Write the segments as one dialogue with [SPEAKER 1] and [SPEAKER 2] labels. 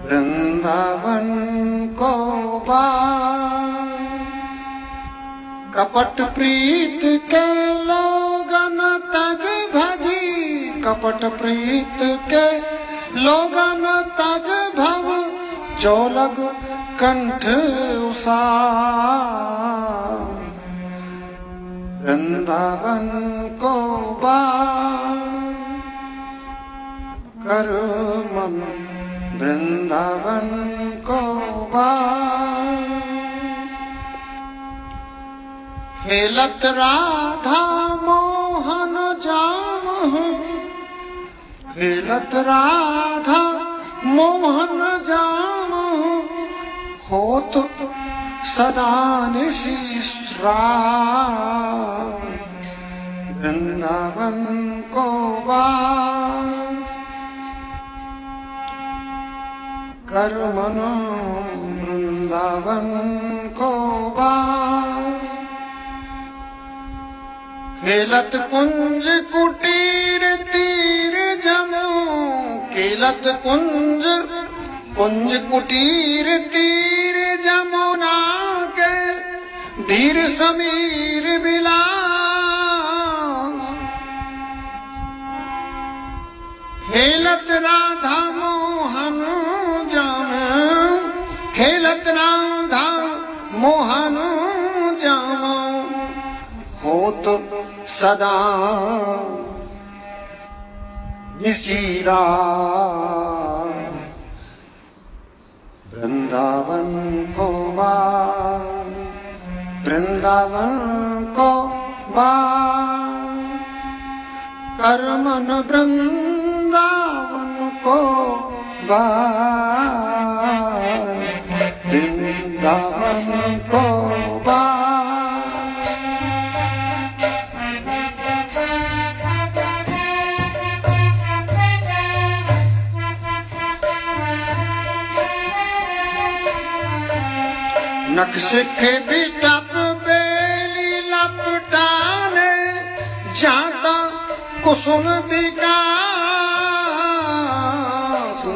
[SPEAKER 1] वृंदावन को कपट प्रीत के लोगन तज भजी, कपट प्रीत के लोगन तज भव जो लग कंठ उसा। वृंदावन को कर मन वृंदावन को खेलत राधा मोहन जाम, खेलत राधा मोहन जाम होत सदा निशि वृंदावन को कर मनो वृंदावन को खेलत कुंज कुटीर तीर जमो, खेलत कुंज कुंज कुटीर तीर जमुना के धीर समीर बिलास। खेलत राधा मोहन जाम, खेलत राधा मोहन जाम होत सदा निशीरा। वृंदावन को वृंदावन को कर मन वृंदावन को वृंदावन को नक्शिखे बिटप बेली लपटाने जाता कुसुम विकास।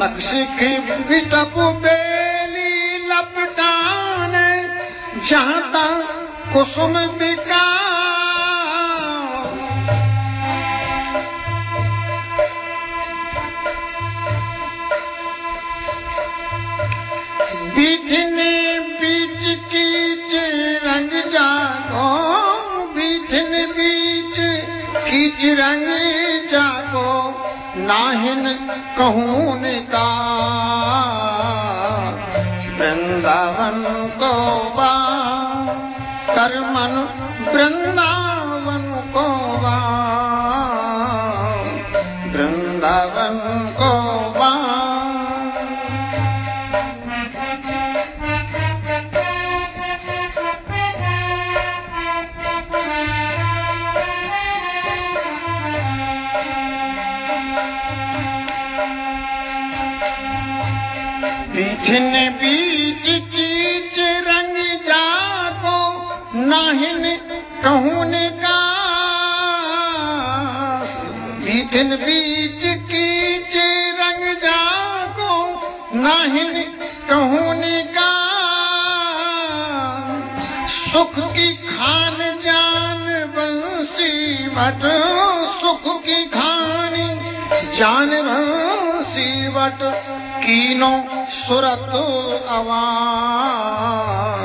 [SPEAKER 1] नक्शिखे बिटप बेली लपटाने जाता कुसुम विकास। बीथने बीच कीच रंग जागो, बीथन बीच कीच रंग जागो नाहिन कहूँ निका। वृंदावन को कर मन वृंदावन को वृंदावन को बीथन बीच कीच रंग जागो नाहिन कहूँ निकास। बीथन बीच कीच रंग जागो नाहिन कहूँ निकास। सुख की खान जान बंसी वट, सुख की खानी जान बंसी वट कीनो सुरत आवाज।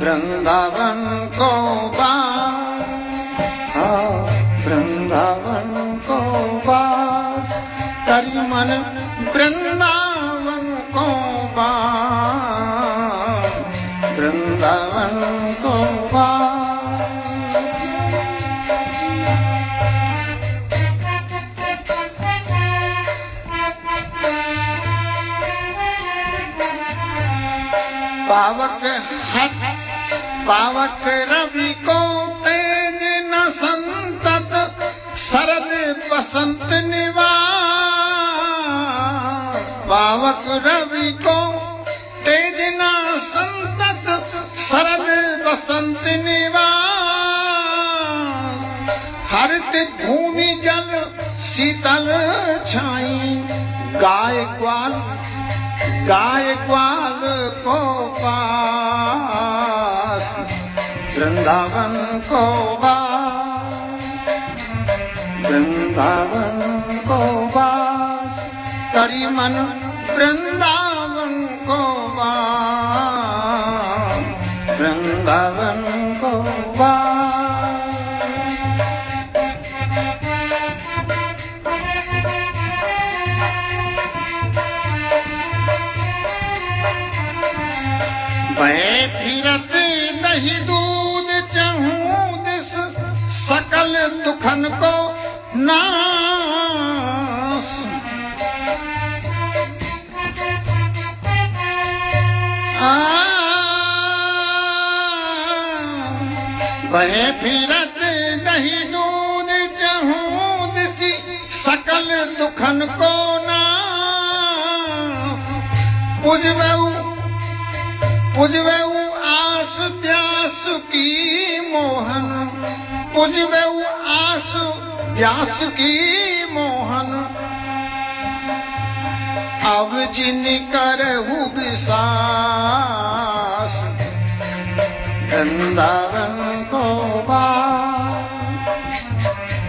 [SPEAKER 1] वृंदावन को वृंदावन को करी मन वृंदावन को वृंदावन को पावक हट पावक रवि को तेज न संतत शरद बसंत निवास। पावक रवि को तेज न संतत शरद बसंत निवास। हरित भूमि जल शीतल छाई। गाय ग्वाल को पास वृंदावन को वास, वृंदावन को वास करी मन वृंदावन को वास, वृंदावन को वास। बहे फिरत दही दूध चहूं दिस सकल दुखन को नास। बहे फिरत दही दूध चहूं दिस सकल दुखन को नास। पुजवेऊ आस प्यास की मोहन, पुजवेऊ आस प्यास की मोहन। अब जिन करहु विसास वृंदावन को वास,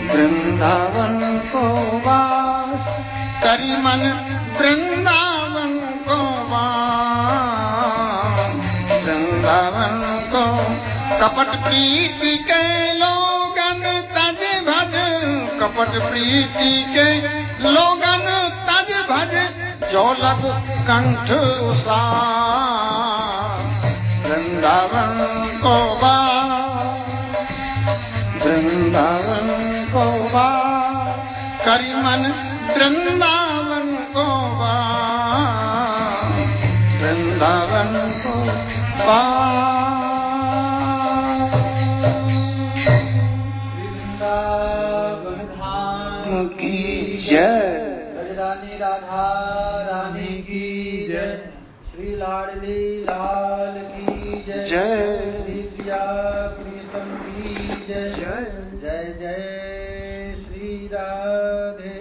[SPEAKER 1] वृंदावन को वास करी मन वृंदावन को वास, वृंदावन को। कपट प्रीति के लोगन तज भज, कपट प्रीति के लोगन तज भज जो लग कंठ उसार वृंदावन को वास, वृंदावन को वास करी मन वृंदावन को वास, वृंदावन को वास। वृंदावन धाम की जय,
[SPEAKER 2] रानी राधा रानी की जय, श्री लाडली लाल की जय, श्री प्रिया प्रीतम की जय, जय जय श्री राधे।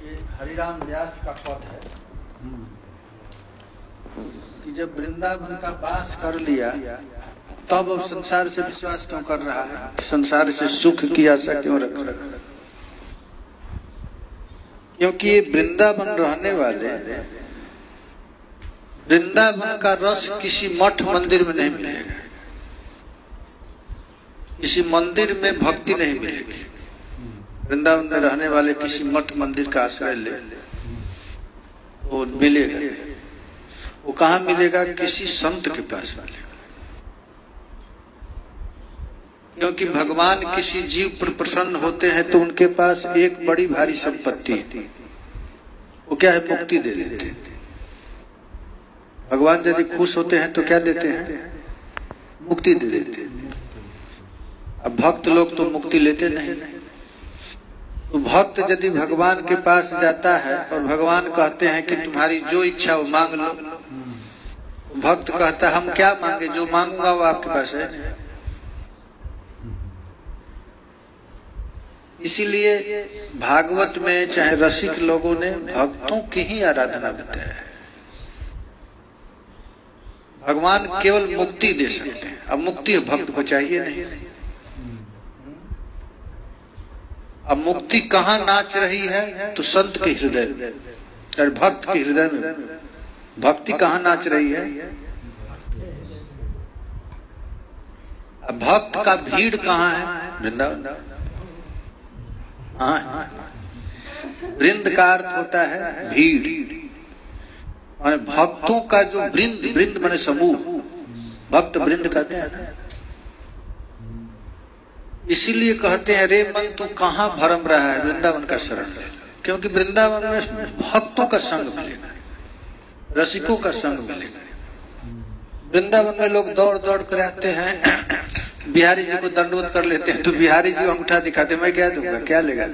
[SPEAKER 2] ये हरिराम व्यास का पद है कि जब वृंदावन का वास कर लिया तब अब संसार से विश्वास क्यों कर रहा है, संसार से सुख की आशा क्यों रख रहा है? क्योंकि ये वृंदावन रहने वाले वृंदावन का रस किसी मठ मंदिर में नहीं मिलेगा, किसी मंदिर में भक्ति नहीं मिलेगी। वृंदावन में रहने वाले किसी मठ मंदिर का आश्रय ले वो मिलेगा, वो कहाँ मिलेगा? किसी संत के पास मिलेगा। क्योंकि भगवान किसी जीव पर प्रसन्न होते हैं तो उनके पास एक बड़ी भारी संपत्ति है, वो क्या है? मुक्ति दे देते हैं। भगवान यदि खुश होते हैं तो क्या देते हैं? मुक्ति दे देते हैं। अब भक्त लोग तो मुक्ति लेते नहीं। तो भक्त यदि भगवान के पास जाता है और भगवान कहते हैं कि तुम्हारी जो इच्छा हो मांग लो, भक्त कहता है हम क्या मांगे, जो मांगूंगा वो आपके पास है। इसीलिए भागवत में चाहे रसिक लोगों ने भक्तों की ही आराधना बताया है। भगवान केवल मुक्ति दे सकते हैं, अब मुक्ति भक्त को चाहिए नहीं। अब मुक्ति कहाँ नाच रही है? तो संत के हृदय में और भक्त के हृदय में भक्ति कहाँ नाच रही है? अब भक्त का भीड़ कहाँ है? वृंदावन। वृंद का अर्थ होता है भीड़, और भक्तों का जो वृंद, वृंद माने समूह, भक्त वृंद कहते हैं ना। इसीलिए कहते हैं रे मन तू कहाँ भरम रहा है, वृंदावन का शरण ले। क्योंकि वृंदावन में भक्तों का संग मिलेगा, रसिकों का संग मिलेगा। वृंदावन में लोग दौड़ दौड़ कर आते हैं, बिहारी जी को दंडवत कर लेते हैं तो बिहारी जी अंगूठा दिखाते, मैं क्या दूंगा, क्या लेगा।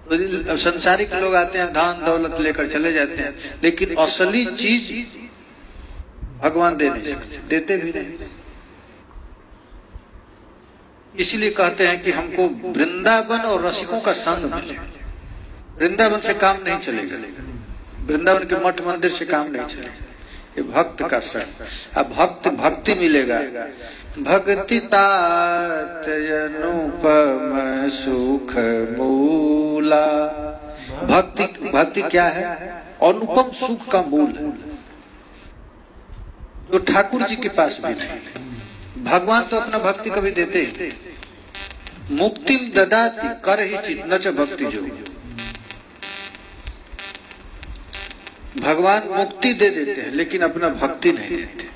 [SPEAKER 2] तो संसारिक लोग आते हैं, धन दौलत लेकर चले जाते हैं, लेकिन असली चीज भगवान दे नहीं सकते, देते भी नहीं। इसीलिए कहते हैं कि हमको वृंदावन और रसिकों का संग मिले। वृंदावन से काम नहीं चलेगा, वृंदावन के मठ मंदिर से काम नहीं चलेगा, ये भक्त का संग। अब भक्ति मिलेगा। भक्ति तात अनुपम सुख मूला। भक्ति क्या है? अनुपम सुख का मूल है, जो ठाकुर जी के पास भी नहीं। भगवान तो अपना भक्ति कभी देते ही, मुक्तिम ददाति कर ही चित न च भक्ति जो। भगवान मुक्ति दे देते हैं लेकिन अपना भक्ति नहीं देते।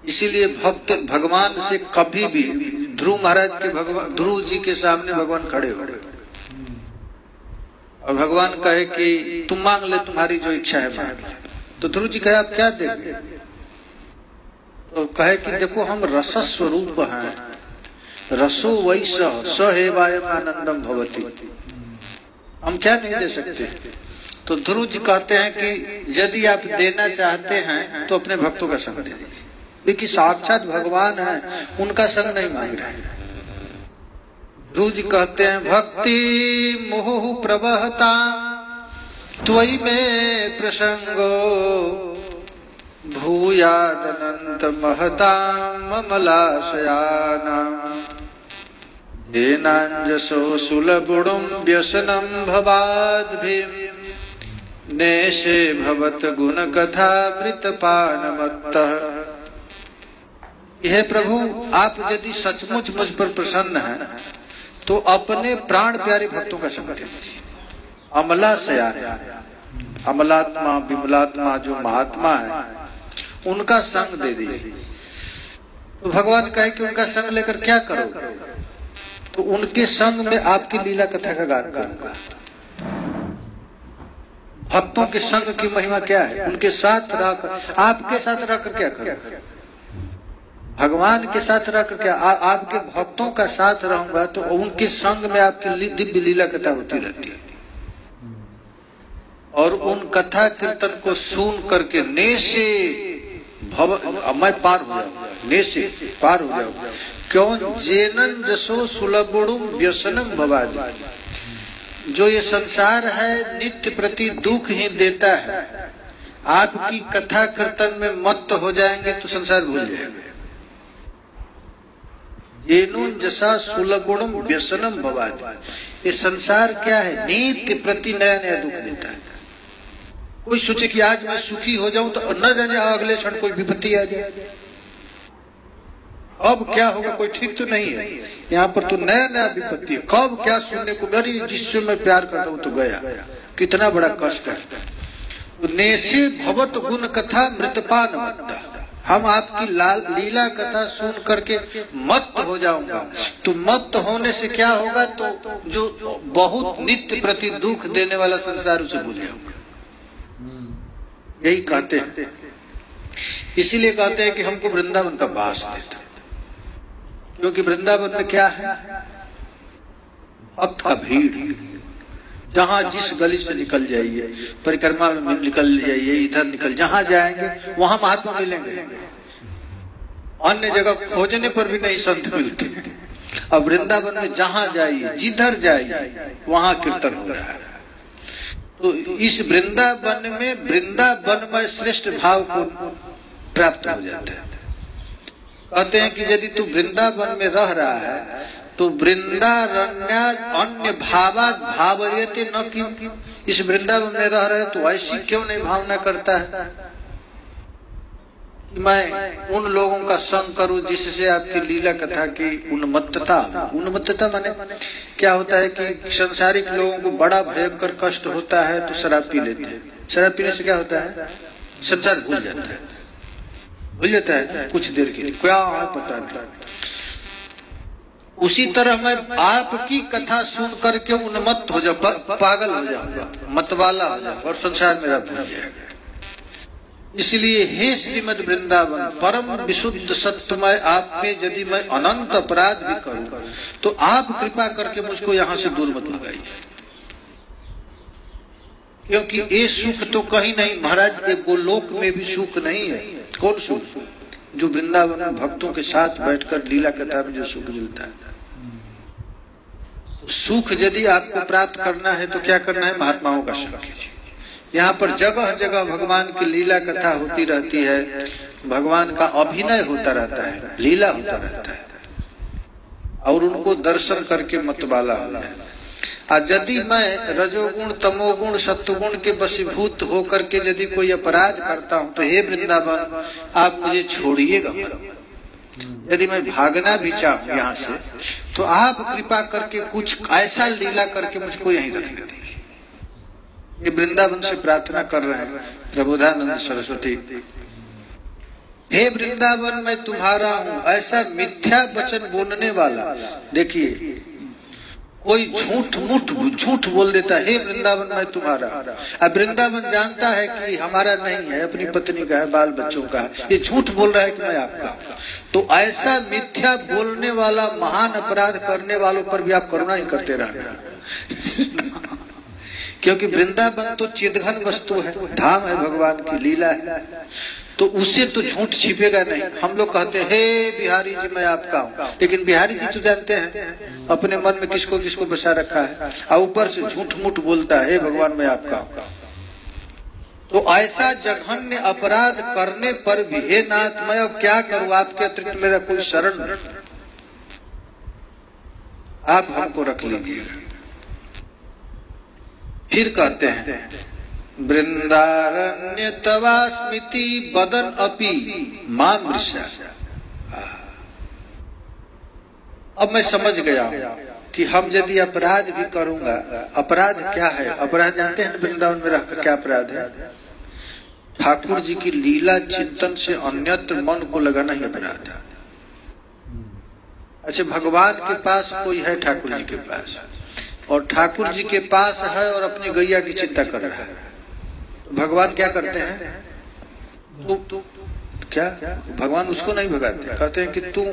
[SPEAKER 2] इसीलिए भक्त भगवान से कभी भी, ध्रुव महाराज के भगवान, ध्रुव जी के सामने भगवान खड़े हो गए और भगवान कहे कि तुम मांग ले, तुम्हारी जो इच्छा है मांग ले। तो ध्रुव जी कहे आप क्या देंगे? तो कहे कि देखो हम रस स्वरूप हैं, रसो वैस स हेवायम आनंदम भवति, हम क्या नहीं दे सकते। तो ध्रुव जी कहते हैं कि यदि आप देना चाहते हैं तो अपने भक्तों का संग दे दीजिए, क्योंकि साक्षात भगवान है, उनका संग नहीं मांग रहे। ध्रुव जी कहते हैं भक्ति मुहुः प्रवहता त्वयि में प्रसंगो भूयादनंत महतां ममलाशयानां येनांजसो सुलभुणं व्यसनं भवाद्भिः नेशे भवत गुण कथा मृतपानमत्तः। हे प्रभु, आप यदि सचमुच मुझ पर प्रसन्न हैं तो अपने प्राण प्यारे भक्तों का संग दीजिए। अमला शयाना, अमलात्मा विमलात्मा जो महात्मा है उनका संग दे दीजिए। तो भगवान कहे कि उनका संग लेकर क्या करोगे? तो उनके संग में आपकी लीला कथा का गान करूंगा। भक्तों के संग की महिमा क्या है? उनके साथ रहकर, आपके साथ रहकर क्या करूंगा? भगवान के साथ रहकर क्या, आपके भक्तों का साथ रहूंगा तो उनके संग में आपकी दिव्य लीला कथा होती रहती है। और उन कथा कीर्तन को सुन करके नेशे मैं पार हो जाऊंगा, नेशे पार हो जाऊंगा। क्यों? जेनन जसो सुलभुणुम व्यसनम भवादि। जो ये संसार है नित्य प्रति दुख ही देता है। आपकी कथा कीर्तन में मत्त हो जाएंगे तो संसार भूल जाएंगे। जेनुन जसा सुलभुणुम व्यसनम भवादि। ये संसार क्या है? नित्य प्रति नया नया दुख देता है। कोई सोचे कि आज मैं सुखी हो जाऊं तो न जाने अगले क्षण कोई विपत्ति आ जाए। अब क्या होगा कोई ठीक तो नहीं है। यहाँ पर तो नया नया विपत्ति है। कब क्या सुनने को, अरे जिससे मैं प्यार करता हूं तो गया, कितना बड़ा कष्ट है। तो नेशे भवत गुण कथा मृतपान मत्ता। हम आपकी लीला कथा सुन करके मत्त हो जाऊंगा। तो मत्त होने से क्या होगा? तो जो बहुत नित्य प्रति दुख देने वाला संसार उसे भूल जाऊंगा। यही कहते हैं। इसीलिए कहते हैं कि हमको वृंदावन का वास देता, क्योंकि वृंदावन में क्या है? भक्त का भीड़। जहां जिस गली से निकल जाइए, परिक्रमा में निकल जाइए, इधर निकल, जहां जाएंगे वहां महात्मा मिलेंगे। अन्य जगह खोजने पर भी नहीं संत मिलते। अब वृंदावन में जहां जाइए, जिधर जाइए, वहां कीर्तन हो रहा है। तो इस वृंदावन में वृंदावनमय श्रेष्ठ भाव को प्राप्त हो जाता है। कहते हैं कि यदि तू वृंदावन में रह रहा है तो वृंदारण्य अन्य भावात भावयते न कि इस वृंदावन में रह रहे तो ऐसी क्यों नहीं भावना करता है कि मैं उन लोगों का संग करूं जिससे आपकी लीला कथा की उन्मत्तता। उन्मत्तता माने क्या होता है कि संसारिक लोगों को बड़ा भयंकर कष्ट होता है तो शराब पी लेते हैं। शराब पीने से क्या होता है? संसार भूल जाता है, भूल जाता है कुछ देर के लिए, क्या है पता नहीं। उसी तरह मैं आपकी कथा सुन करके उन्मत्त हो जाऊंगा, पागल हो जाऊंगा, मतवाला हो जाऊंगा और संसार मेरा भूल जाएगा। इसलिए हे श्रीमद वृंदावन परम विशुद्ध सत्यमय, आप में यदि मैं अनंत अपराध भी करूं तो आप कृपा करके मुझको यहाँ से दूर मत भगाइए। क्योंकि ये सुख तो कहीं नहीं महाराज, ये गोलोक में भी सुख नहीं है। कौन सुख? जो वृंदावन में भक्तों के साथ बैठकर लीला कथा में जो सुख मिलता है। सुख यदि आपको प्राप्त करना है तो क्या करना है? महात्माओं का संग कीजिए। यहाँ पर जगह जगह भगवान की लीला कथा होती रहती है, भगवान का अभिनय होता रहता है, लीला होता रहता है, और उनको दर्शन करके मतवाला होना है। यदि मैं रजोगुण तमोगुण सत्वगुण के वशीभूत होकर के यदि कोई अपराध करता हूँ तो हे वृंदावन आप मुझे छोड़िएगा। यदि मैं भागना भी चाहूँ यहाँ से तो आप कृपा करके कुछ ऐसा लीला करके मुझको यहीं रख दीजिए। ये वृंदावन से प्रार्थना कर रहे हैं प्रबोधानंद सरस्वती। हे वृंदावन मैं तुम्हारा हूँ, ऐसा मिथ्या वचन बोलने वाला। देखिए कोई झूठ बोल देता है, हे वृंदावन मैं तुम्हारा। अब वृंदावन जानता है कि हमारा नहीं है, अपनी पत्नी का है, बाल बच्चों का है, ये झूठ बोल रहा है कि मैं आपका। तो ऐसा मिथ्या बोलने वाला महान अपराध करने वालों पर भी आप करुणा ही करते रहना। क्योंकि वृंदावन तो चिदघन वस्तु है, धाम है, भगवान की लीला है, तो उससे तो झूठ छिपेगा नहीं। हम लोग कहते हैं हे बिहारी जी मैं आपका हूँ, लेकिन बिहारी जी तो जानते हैं अपने मन में किसको किसको बसा रखा है, और ऊपर से झूठ मूठ बोलता है हे भगवान मैं आपका हूँ। तो ऐसा जघन्य अपराध करने पर भी हे नाथ मैं अब क्या करूँ, आपके अतिरिक्त मेरा कोई शरण नहीं, आप हमको रख लीजिएगा। फिर कहते हैं वृंदारण्य तवा स्मृति बदन अपि मां मृषा। अब मैं समझ गया कि हम यदि अपराध भी करूंगा, अपराध क्या है? अपराध जानते हैं वृंदावन में रहकर क्या अपराध है? ठाकुर जी की लीला चिंतन से अन्यत्र मन को लगाना ही अपराध है। अच्छा भगवान के पास कोई है, ठाकुर जी के पास, और ठाकुर जी के पास है और अपनी गैया की चिंता कर रहा है, भगवान क्या करते हैं? तो क्या भगवान उसको नहीं भगाते, कहते हैं कि तू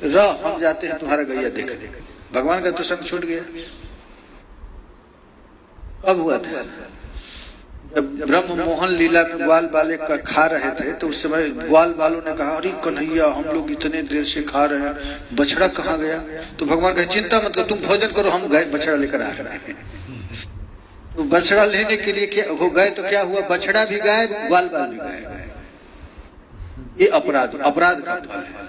[SPEAKER 2] रह, हम जाते हैं तुम्हारा गैया देखने। भगवान का तो संग छूट गया। कब हुआ था? जब ब्रह्म मोहन लीला में ग्वाल बाले का खा रहे थे तो उस समय ग्वाल बालों ने कहा अरे कन्हैया हम लोग इतने देर से खा रहे हैं, बछड़ा कहाँ गया? तो भगवान कहे चिंता मत करो, तुम भोजन करो, हम बछड़ा लेकर आ रहे हैं। तो बछड़ा लेने के लिए क्या हो गए तो क्या हुआ? बछड़ा भी गायब, ग्वाल बाल भी गायब। ये अपराध का फल है।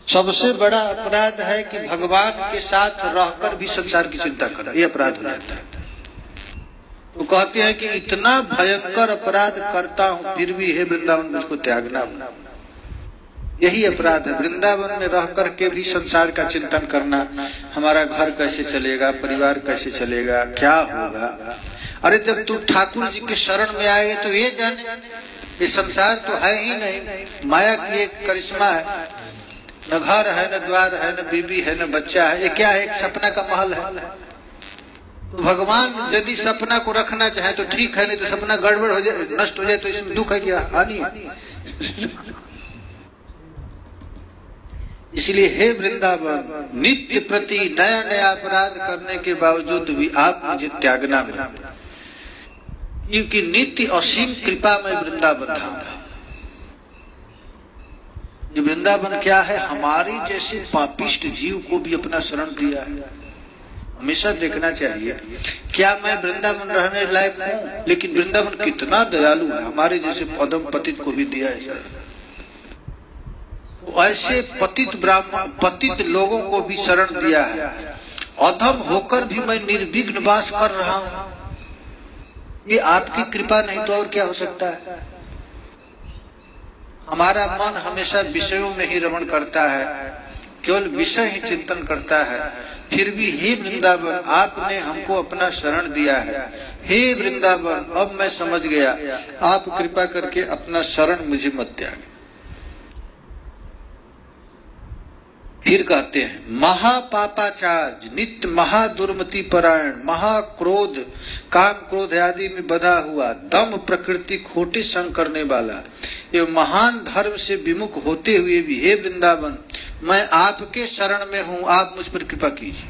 [SPEAKER 2] सबसे बड़ा अपराध है कि भगवान के साथ रहकर भी संसार की चिंता करना, ये अपराध हो जाता है। तो कहते हैं कि इतना भयंकर अपराध करता हूँ फिर भी हे वृंदावन मुझको त्यागना, यही अपराध है। वृंदावन में रह करके भी संसार का चिंतन करना, हमारा घर कैसे चलेगा, परिवार कैसे चलेगा, क्या होगा। अरे जब तू ठाकुर जी के शरण में आएगा तो ये जाने ये संसार तो है ही नहीं, माया की एक करिश्मा है, न घर है, न द्वार है, न बीबी है, न बच्चा है, ये क्या है? एक सपना का महल है। तो भगवान यदि सपना को रखना चाहे तो ठीक है, नहीं तो सपना गड़बड़ हो जाए, नष्ट हो जाए तो इसमें दुख है क्या? हानि है। इसलिए हे वृंदावन नित्य प्रति नया नया अपराध करने के बावजूद भी आप मुझे त्यागना मत, क्योंकि नित्य असीम कृपा में वृंदावन धाम है। ये वृंदावन क्या है? हमारी जैसे पापिष्ट जीव को भी अपना शरण दिया है। हमेशा देखना चाहिए क्या मैं वृंदावन रहने लायक हूँ, लेकिन वृंदावन कितना दयालु है, हमारे जैसे अधम पतित को भी दिया है सर। तो ऐसे पतित ब्राह्मण पतित लोगों को भी शरण दिया है। अधम होकर भी मैं निर्विघ्न वास कर रहा हूँ, ये आपकी कृपा नहीं तो और क्या हो सकता है। हमारा मन हमेशा विषयों में ही रमण करता है, केवल विषय ही चिंतन करता है, फिर भी हे वृंदावन आपने हमको अपना शरण दिया है। हे वृंदावन अब मैं समझ गया, आप कृपा करके अपना शरण मुझे मत त्याग। फिर कहते हैं महापापाचार्य नित्य महादुर्मति परायण महाक्रोध काम क्रोध आदि में बधा हुआ दम प्रकृति खोटे संग करने वाला एवं महान धर्म से विमुख होते हुए भी हे वृंदावन मैं आपके शरण में हूँ, आप मुझ पर कृपा कीजिए।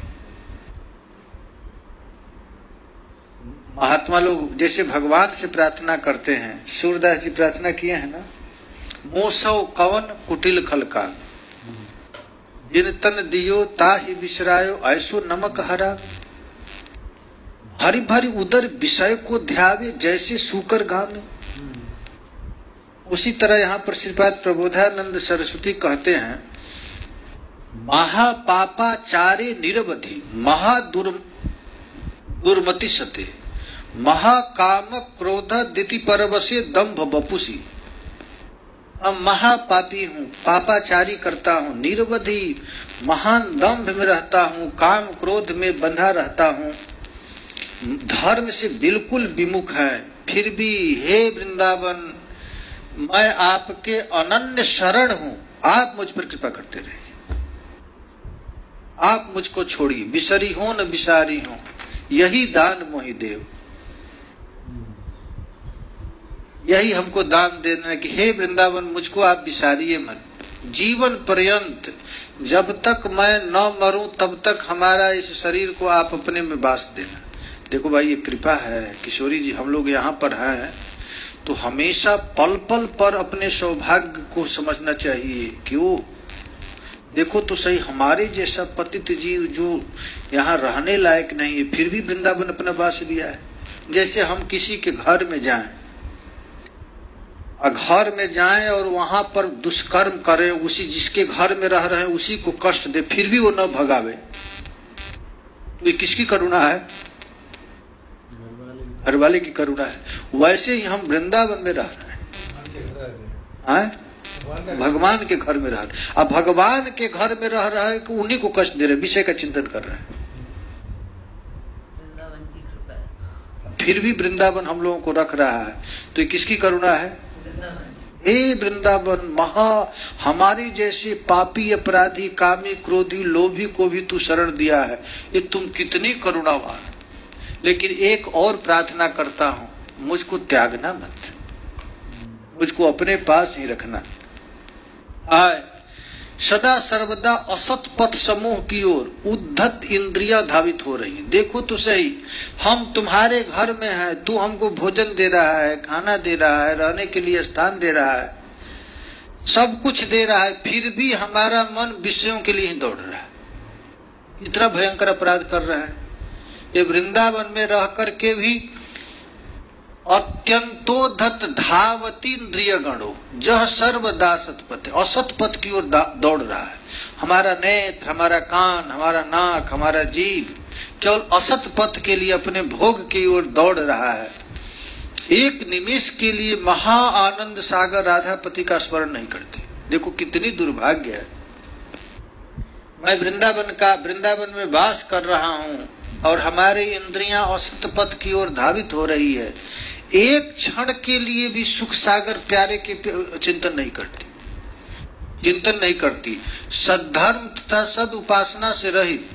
[SPEAKER 2] महात्मा लोग जैसे भगवान से प्रार्थना करते हैं, सूरदास जी प्रार्थना किए हैं ना, मोसव कवन कुटिल खलका, जिन तन दियो ताहि बिसरायो, ऐसो नमक हरा। हरि भरी उदर विषय को ध्यावे, जैसे सूकर घामे। उसी तरह यहाँ पर श्रीपाद प्रबोधानंद सरस्वती कहते हैं, महापापाचारे निरवधि, दुर्मति सते, महाकाम क्रोध दिति परवसे, दंभ बपुसी। अब महापापी हूँ, पापाचारी करता हूँ, निरवधि महान दंभ में रहता हूँ, काम क्रोध में बंधा रहता हूँ, धर्म से बिल्कुल विमुख है, फिर भी हे वृंदावन मैं आपके अनन्य शरण हूँ, आप मुझ पर कृपा करते रहिए, आप मुझको छोड़िए, बिसरी हो न बिसारी हो, यही दान मोहि देव। यही हमको दान देना है कि हे वृंदावन मुझको आप बिसारिए मत, जीवन पर्यंत जब तक मैं न मरूं तब तक हमारा इस शरीर को आप अपने में बास देना। देखो भाई ये कृपा है किशोरी जी, हम लोग यहाँ पर हैं तो हमेशा पल पल पर अपने सौभाग्य को समझना चाहिए। क्यों? देखो तो सही, हमारे जैसा पतित जीव जो यहाँ रहने लायक नहीं है फिर भी वृंदावन अपना वास लिया है। जैसे हम किसी के घर में जाएं और वहां पर दुष्कर्म करें, उसी जिसके घर में रह रहे हैं उसी को कष्ट दे, फिर भी वो न भगावे, तो ये किसकी करुणा है? घर वाले की करुणा है। वैसे ही हम वृंदावन में रह रहे हैं, भगवान के घर में रह रहे, अब भगवान के घर में रह रहा है कि उन्हीं को कष्ट दे रहे, विषय का चिंतन कर रहे हैं, फिर भी वृंदावन हम लोगों को रख रहा है, तो ये किसकी करुणा है? हे वृंदावन, हमारी जैसे पापी अपराधी कामी क्रोधी लोभी को भी तू शरण दिया है, ये तुम कितनी करुणावान। लेकिन एक और प्रार्थना करता हूं, मुझको त्यागना मत, मुझको अपने पास ही रखना। आए सदा सर्वदा असत पथ समूह की ओर उद्धत इंद्रियां धावित हो रही हैं। देखो तो सही, हम तुम्हारे घर में हैं, तू हमको भोजन दे रहा है, खाना दे रहा है, रहने के लिए स्थान दे रहा है, सब कुछ दे रहा है, फिर भी हमारा मन विषयों के लिए ही दौड़ रहा है। कितना भयंकर अपराध कर रहे हैं। ये वृंदावन में रह करके भी अत्यंतोधत धावती इंद्रिय गणो जह सर्वदा सतपथ, असत पथ की ओर दौड़ रहा है। हमारा नेत्र, हमारा कान, हमारा नाक, हमारा जीव केवल असत पथ के लिए अपने भोग की ओर दौड़ रहा है। एक निमिष के लिए महा आनंद सागर राधापति का स्मरण नहीं करते। देखो कितनी दुर्भाग्य है। मैं वृंदावन में वास कर रहा हूँ और हमारी इंद्रियां असत पथ की ओर धावित हो रही है, एक क्षण के लिए भी सुख सागर प्यारे के चिंतन नहीं करती, सद्धर्म तथा सद उपासना से रहित,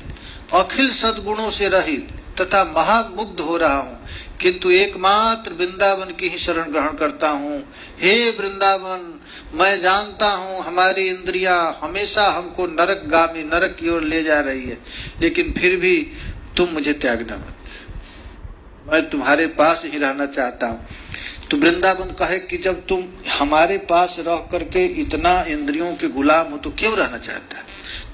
[SPEAKER 2] अखिल सद्गुणों से रहित तथा महामुग्ध हो रहा हूँ, किंतु एकमात्र वृंदावन की ही शरण ग्रहण करता हूँ। हे वृंदावन, मैं जानता हूँ हमारी इंद्रियां हमेशा हमको नरक की ओर ले जा रही है, लेकिन फिर भी तुम मुझे त्यागना मत, मैं तुम्हारे पास ही रहना चाहता हूँ। तो वृंदावन कहे कि जब तुम हमारे पास रह करके इतना इंद्रियों के गुलाम हो तो क्यों रहना चाहता है?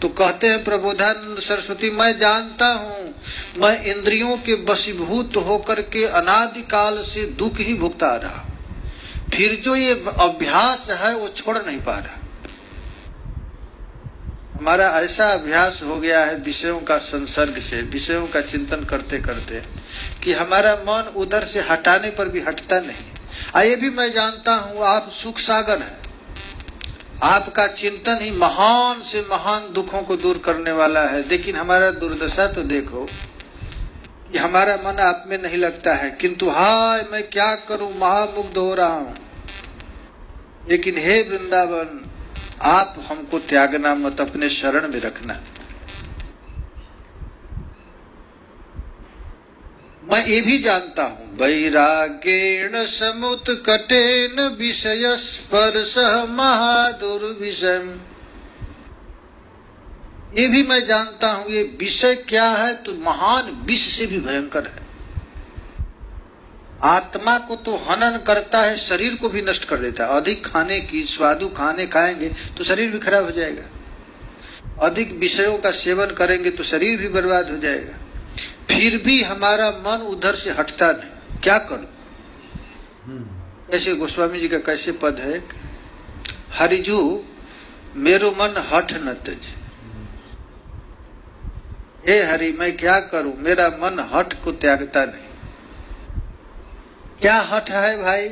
[SPEAKER 2] तो कहते हैं प्रबोधानंद सरस्वती, मैं जानता हूँ मैं इंद्रियों के वशीभूत होकर के अनादिकाल से दुख ही भुगता रहा, फिर जो ये अभ्यास है वो छोड़ नहीं पा रहा। हमारा ऐसा अभ्यास हो गया है विषयों का संसर्ग से, विषयों का चिंतन करते करते, कि हमारा मन उधर से हटाने पर भी हटता नहीं। ये भी मैं जानता हूँ आप सुख सागर हैं, आपका चिंतन ही महान से महान दुखों को दूर करने वाला है, लेकिन हमारा दुर्दशा तो देखो कि हमारा मन आप में नहीं लगता है, किंतु हाय मैं क्या करूं, महामुग्ध हो रहा हूं। लेकिन हे वृंदावन, आप हमको त्यागना मत, अपने शरण में रखना। मैं ये भी जानता हूँ वैराग्येण समुत्कटेन विषय स्पर्श महादुर्विषम, ये भी मैं जानता हूँ ये विषय क्या है, तो महान विष से भी भयंकर है। आत्मा को तो हनन करता है, शरीर को भी नष्ट कर देता है। अधिक खाने की, स्वादु खाने खाएंगे तो शरीर भी खराब हो जाएगा। अधिक विषयों का सेवन करेंगे तो शरीर भी बर्बाद हो जाएगा। फिर भी हमारा मन उधर से हटता नहीं। क्या करूं? ऐसे गोस्वामी जी का कैसे पद है, हरिजू मेरो मन हट न तज। हे हरि, मैं क्या करूं, मेरा मन हट को त्यागता नहीं। क्या हट है भाई?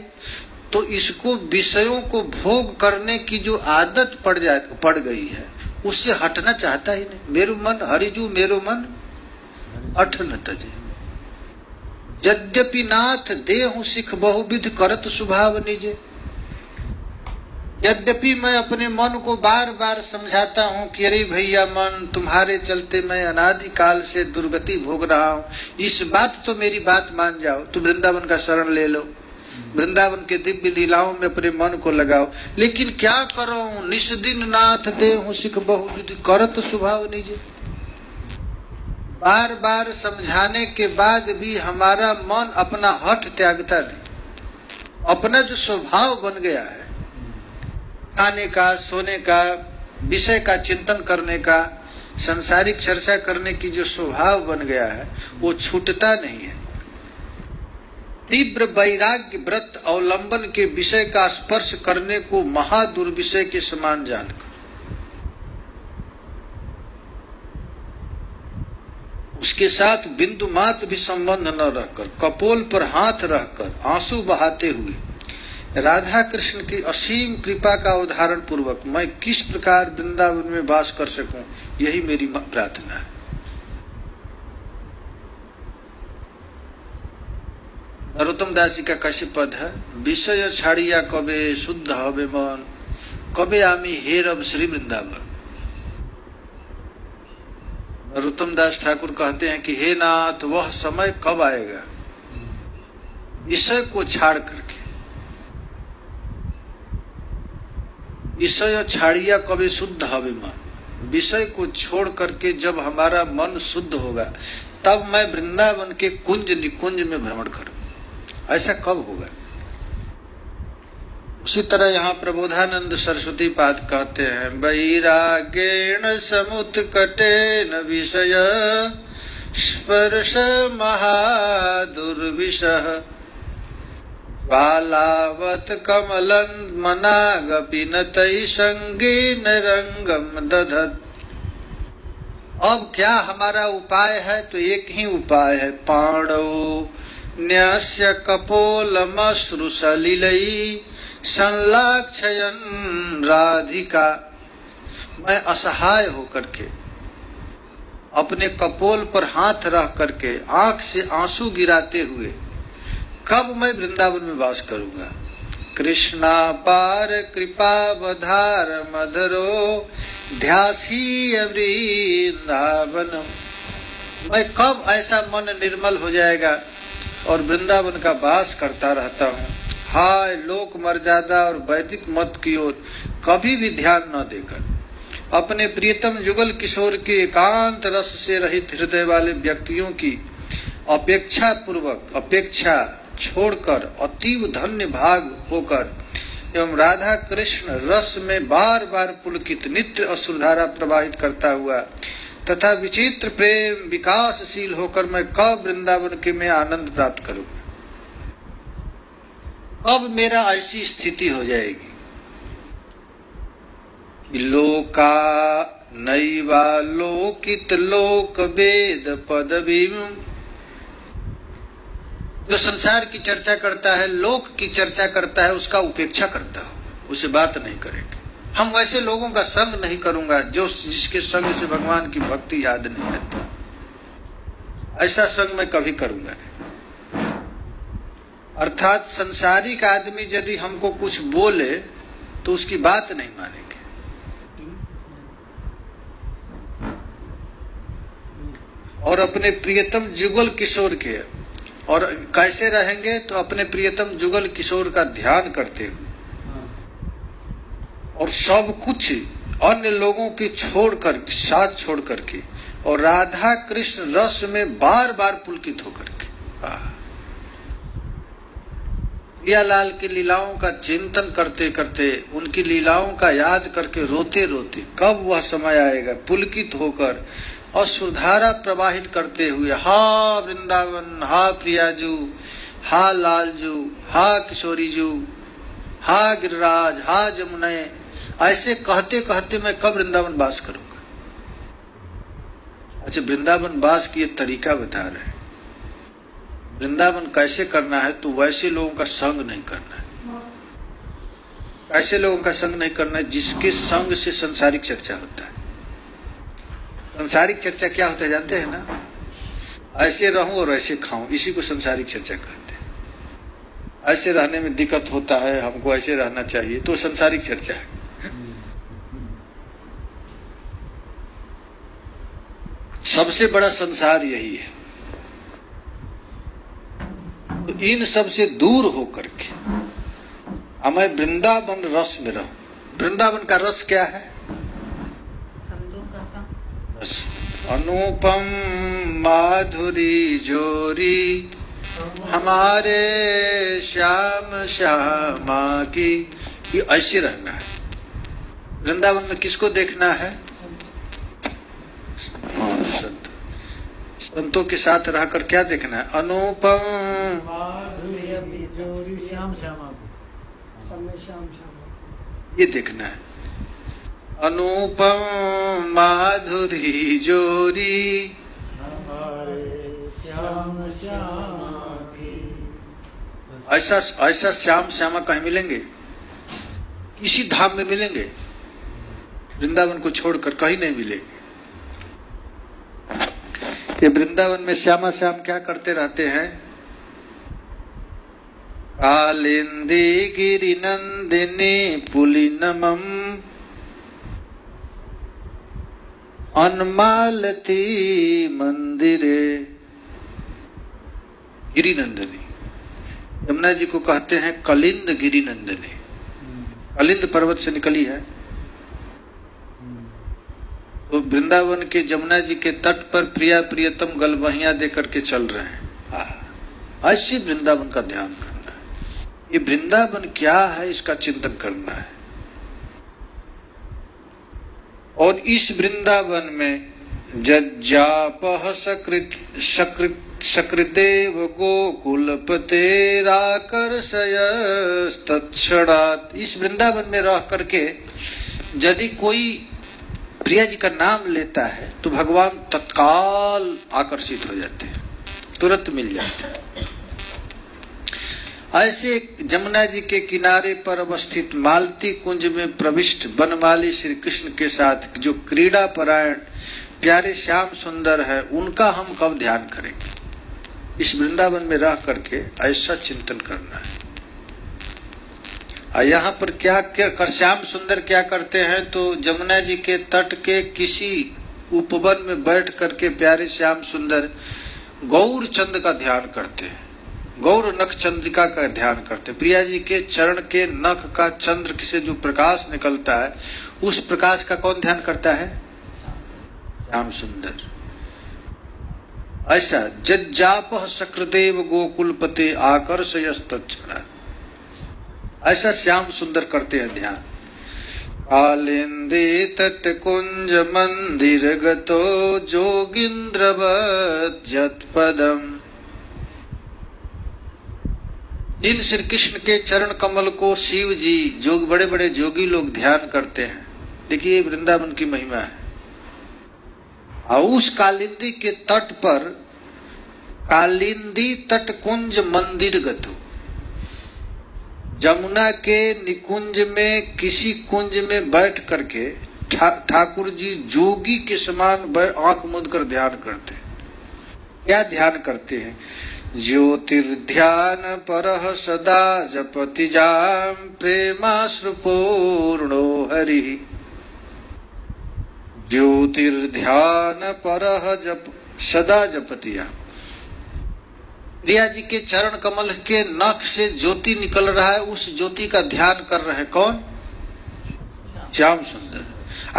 [SPEAKER 2] तो इसको विषयों को भोग करने की जो आदत पड़ गई है, उससे हटना चाहता ही नहीं। मेरो मन हरिजू मेरो मन हट न तजे। यद्यपि नाथ देहु सिख बहुविध करत स्वभाव निजे। यद्यपि मैं अपने मन को बार बार समझाता हूँ कि अरे भैया मन, तुम्हारे चलते मैं अनादि काल से दुर्गति भोग रहा हूँ, इस बात तो मेरी बात मान जाओ, तुम वृंदावन का शरण ले लो, वृंदावन के दिव्य लीलाओं में अपने मन को लगाओ। लेकिन क्या करो, निष्दिन नाथ देहु सिख बहुविध करत स्वभाव निजे। बार बार समझाने के बाद भी हमारा मन अपना हठ त्यागता नहीं। अपना जो स्वभाव बन गया है, खाने का, सोने का, विषय का चिंतन करने का, संसारिक चर्चा करने की जो स्वभाव बन गया है, वो छूटता नहीं है। तीव्र वैराग्य व्रत अवलंबन के विषय का स्पर्श करने को महादुर्विषय के समान जानकर उसके साथ बिंदु मात्र भी संबंध न रहकर, कपोल पर हाथ रखकर आंसू बहाते हुए राधा कृष्ण की असीम कृपा का उदाहरण पूर्वक मैं किस प्रकार वृंदावन में वास कर सकूं, यही मेरी प्रार्थना है। नरोत्तम दास जी का कैसे पद है, विषय छाड़िया कबे शुद्ध हवे मन, कबे आमी हेरब श्री वृंदावन। नरोत्तम दास ठाकुर कहते हैं कि हे नाथ, वह समय कब आएगा विषय को छाड़ करके, विषय छाड़िया कभी शुद्ध हवे मन, विषय को छोड़ करके जब हमारा मन शुद्ध होगा तब मैं वृंदावन के कुंज निकुंज में भ्रमण करूं। ऐसा कब होगा? उसी तरह यहाँ प्रबोधानंद सरस्वती पाद कहते हैं, वैराग्येण समुत्कटेन विषय स्पर्श महादुर्विषः बालावत कमलं मनागपि न तै संगेन रंगम दधत्। अब क्या हमारा उपाय है? तो एक ही उपाय है, पाणौ न्यस्य कपोलमश्रु सलिलै संलाक्षयन् राधिका। मैं असहाय होकर के अपने कपोल पर हाथ रख करके आंख से आंसू गिराते हुए कब मैं वृंदावन में वास करूंगा। कृष्णा पार कृपा बधार मधुरो ध्यासी वृंदावन। मैं कब ऐसा मन निर्मल हो जाएगा और वृंदावन का वास करता रहता हूँ। हाय लोक मर्यादा और वैदिक मत की ओर कभी भी ध्यान न देकर अपने प्रियतम जुगल किशोर के एकांत रस से रहित हृदय वाले व्यक्तियों की अपेक्षा छोड़कर अतीव धन्य भाग होकर एवं राधा कृष्ण रस में बार बार पुलकित नित्य अश्रुधारा प्रवाहित करता हुआ तथा विचित्र प्रेम विकासशील होकर मैं कब वृंदावन के में आनंद प्राप्त करूंगा। कब मेरा ऐसी स्थिति हो जाएगी। लोका नैवा लोकित लोक वेद पदवी। जो संसार की चर्चा करता है, लोक की चर्चा करता है, उसका उपेक्षा करता हूं, उसे बात नहीं करेंगे। हम वैसे लोगों का संग नहीं करूंगा जो जिसके संग से भगवान की भक्ति याद नहीं आती। ऐसा संग मैं कभी करूंगा नहीं। अर्थात संसारिक आदमी यदि हमको कुछ बोले तो उसकी बात नहीं मानेंगे। और अपने प्रियतम जुगल किशोर के और कैसे रहेंगे तो अपने प्रियतम जुगल किशोर का ध्यान करते हुए और सब कुछ अन्य लोगों की छोड़कर साथ छोड़ करके और राधा कृष्ण रस में बार बार पुलकित होकर के। प्रियालाल की लीलाओं का चिंतन करते करते, उनकी लीलाओं का याद करके रोते रोते कब वह समय आएगा पुलकित होकर अश्रुधारा प्रवाहित करते हुए, हा वृंदावन, हा प्रियाजू, हा लालजू, हा किशोरीजू, हा गिरिराज, हा जमुने, ऐसे कहते कहते मैं कब वृंदावन वास करूंगा। अच्छा, वृंदावन वास की एक तरीका बता रहे हैं। वृंदावन कैसे करना है, तो वैसे लोगों का संग नहीं करना है। ऐसे लोगों का संग नहीं करना है जिसके संग से संसारिक चर्चा होता है। संसारिक चर्चा क्या होता है जानते हैं ना? ऐसे रहूं और ऐसे खाऊं, इसी को संसारिक चर्चा कहते हैं। ऐसे रहने में दिक्कत होता है, हमको ऐसे रहना चाहिए, तो संसारिक चर्चा है। सबसे बड़ा संसार यही है। तो इन सब से दूर होकर के हमें वृंदावन रस में रहूं। वृंदावन का रस क्या है? रस अनुपम माधुरी जोरी हमारे श्याम श्यामा की, ये ऐसे रहना है। वृंदावन में किसको देखना है? संतों के साथ रहकर क्या देखना है? अनुपम
[SPEAKER 3] जोरी श्याम श्यामा,
[SPEAKER 2] ये देखना है। अनुपम माधुरी जोरी
[SPEAKER 3] हमारे श्याम श्यामा की।
[SPEAKER 2] ऐसा श्याम श्यामा कहीं मिलेंगे? इसी धाम में मिलेंगे, वृंदावन को छोड़कर कहीं नहीं मिलेंगे। ये वृंदावन में श्यामा श्याम क्या करते रहते हैं? कालिंदी गिरि नंदिनी पुलिनमम अन्मालती मंदिरे। गिरि नंदिनी, यमुना जी को कहते हैं कलिंद गिरि नंदिनी। कलिंद पर्वत से निकली है। तो वृंदावन के जमुना जी के तट पर प्रिया प्रियतम गलबहियां दे करके चल रहे हैं। ऐसे वृंदावन का ध्यान करना है। ये वृंदावन क्या है, इसका चिंतन करना है। और इस वृंदावन में जज्जापह सकृदेव गोकुलपते राकर्षयस्तत्क्षणात्। इस वृंदावन में रह करके यदि कोई प्रिया जी का नाम लेता है तो भगवान तत्काल आकर्षित हो जाते हैं, तुरंत मिल जाते हैं। ऐसे जमुना जी के किनारे पर अवस्थित मालती कुंज में प्रविष्ट बनमाली श्री कृष्ण के साथ जो क्रीड़ा परायण प्यारे श्याम सुंदर है, उनका हम कब ध्यान करेंगे? इस वृंदावन में रह करके ऐसा चिंतन करना है। यहाँ पर क्या कर श्याम सुंदर क्या करते हैं? तो जमुना जी के तट के किसी उपवन में बैठ करके प्यारे श्याम सुंदर गौर चंद का ध्यान करते हैं, गौर नख चंद्रिका का ध्यान करते हैं। प्रिया जी के चरण के नख का चंद्र से जो प्रकाश निकलता है, उस प्रकाश का कौन ध्यान करता है? श्याम सुंदर। ऐसा जज्जापह सकृदेव गोकुलपते आकर्षयस्तत्क्षणात्, ऐसा श्याम सुंदर करते हैं ध्यान। कालिंदी तट कुंज मंदिर गतो जोगिंद्रवत जत्पदम। जिन श्री कृष्ण के चरण कमल को शिव जी, जो बड़े बड़े जोगी लोग ध्यान करते हैं, देखिए वृंदावन की महिमा है। और उस कालिंदी के तट पर कालिंदी तट कुंज मंदिर गतो, जमुना के निकुंज में किसी कुंज में बैठ करके ठाकुर जी जोगी के समान आंख मूंद कर ध्यान करते हैं। क्या ध्यान करते हैं? ज्योतिर्ध्यान परः सदा जपति जाम प्रेमाश्रुपूर्णो हरि। ज्योतिर्ध्यान परः जप सदा जपति जाम। प्रिया जी के चरण कमल के नख से ज्योति निकल रहा है, उस ज्योति का ध्यान कर रहे हैं। कौन? श्याम सुंदर।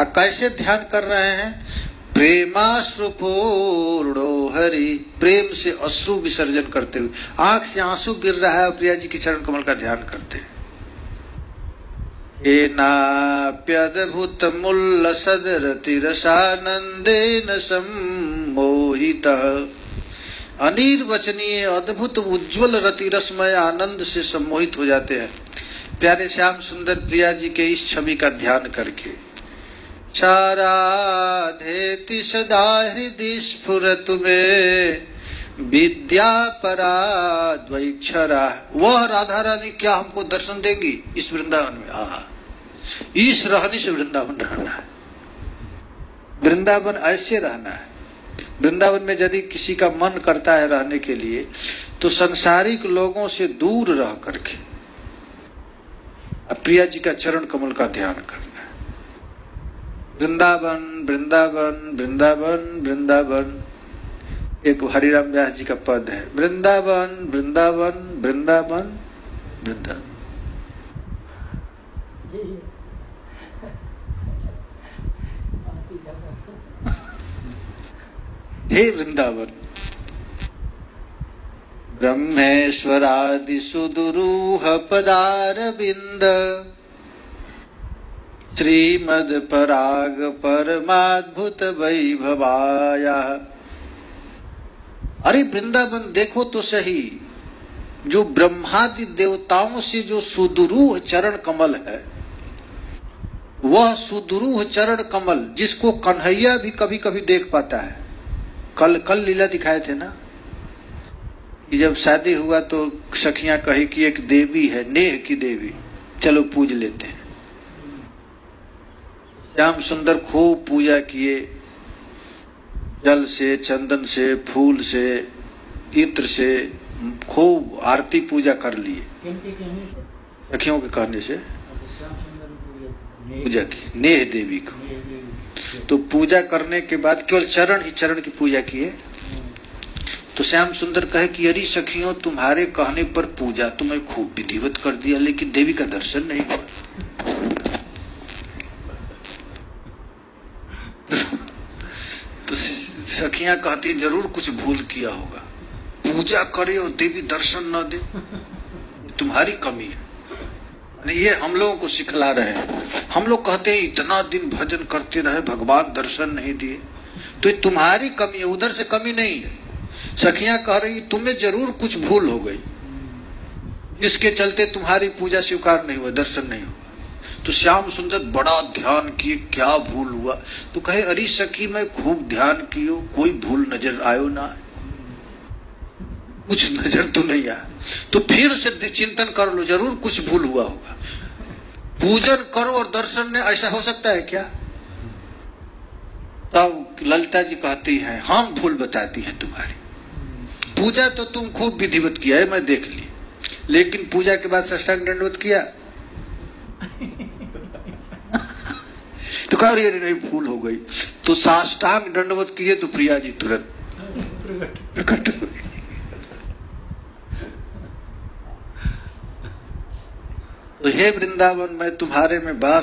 [SPEAKER 2] कैसे ध्यान कर रहे हैं? प्रेमाश्रुपूर्णो हरि, प्रेम से अश्रु विसर्जन करते हुए, आंख से आंसू गिर रहा है, प्रिया जी के चरण कमल का ध्यान करते हैं। येनाप्यद्भुत मुल्लसद रतिरसानंदेन सम्मोहितः, अनिर्वचनीय अद्भुत उज्ज्वल रतिरसमय आनंद से सम्मोहित हो जाते हैं प्यारे श्याम सुंदर प्रिया जी के इस छवि का ध्यान करके। चाराधेति सदा हृदय स्फुरतु मे विद्या पराद्वैक्षरा, वह राधा रानी क्या हमको दर्शन देगी इस वृंदावन में। इस रहने से वृंदावन रहना है, वृंदावन ऐसे रहना है। वृंदावन में यदि किसी का मन करता है रहने के लिए तो संसारिक लोगों से दूर रह करके प्रिया जी का चरण कमल का ध्यान करना है। वृंदावन वृंदावन वृंदावन वृंदावन, एक हरिराम व्यास जी का पद है, वृंदावन वृंदावन वृंदावन वृंदावन। हे वृंदावन, ब्रह्मेश्वरादि सुदुरूह पदारविंद, श्रीमद पराग परमाद्भुत वैभवाया। अरे वृंदावन देखो तो सही, जो ब्रह्मादि देवताओं से जो सुदुरूह चरण कमल है, वह सुदुरूह चरण कमल जिसको कन्हैया भी कभी कभी देख पाता है। कल लीला दिखाए थे ना कि जब शादी हुआ तो सखियां कही कि एक देवी है, नेह की देवी, चलो पूज लेते हैं। श्याम सुंदर खूब पूजा किए, जल से, चंदन से, फूल से, इत्र से खूब आरती पूजा कर लिए। सखियों के कहने से पूजा की नेह देवी को। तो पूजा करने के बाद केवल चरण ही चरण की पूजा किए। तो श्याम सुंदर कहे कि अरे सखियों, तुम्हारे कहने पर पूजा तुम्हें खूब विधिवत कर दिया, लेकिन देवी का दर्शन नहीं हुआ। तो सखियां कहती जरूर कुछ भूल किया होगा, पूजा करे और देवी दर्शन न दे, तुम्हारी कमी है। ये हम लोगों को सिखला रहे हैं। हम लोग कहते हैं इतना दिन भजन करते रहे, भगवान दर्शन नहीं दिए, तो ये तुम्हारी कमी है, उधर से कमी नहीं है। सखियां कह रही तुम्हें जरूर कुछ भूल हो गई, जिसके चलते तुम्हारी पूजा स्वीकार नहीं हुआ, दर्शन नहीं हुआ। तो श्याम सुंदर बड़ा ध्यान किए, क्या भूल हुआ? तो कहे अरे सखी मैं खूब ध्यान कियो, कोई भूल नजर आयो ना, कुछ नजर तो नहीं आया। तो फिर से चिंतन कर लो, जरूर कुछ भूल हुआ होगा। पूजन करो और दर्शन ने, ऐसा हो सकता है क्या? तब ललिता जी कहती हैं हम भूल बताती हैं तुम्हारी। पूजा तो तुम खूब विधिवत किया है, मैं देख ली, लेकिन पूजा के बाद साष्टांग दंडवत किया तो कह रही नहीं भूल हो गई। तो साष्टांग दंडवत किए तो प्रिया जी तुरंत प्रकट हो गई। तो हे वृंदावन, मैं तुम्हारे में बास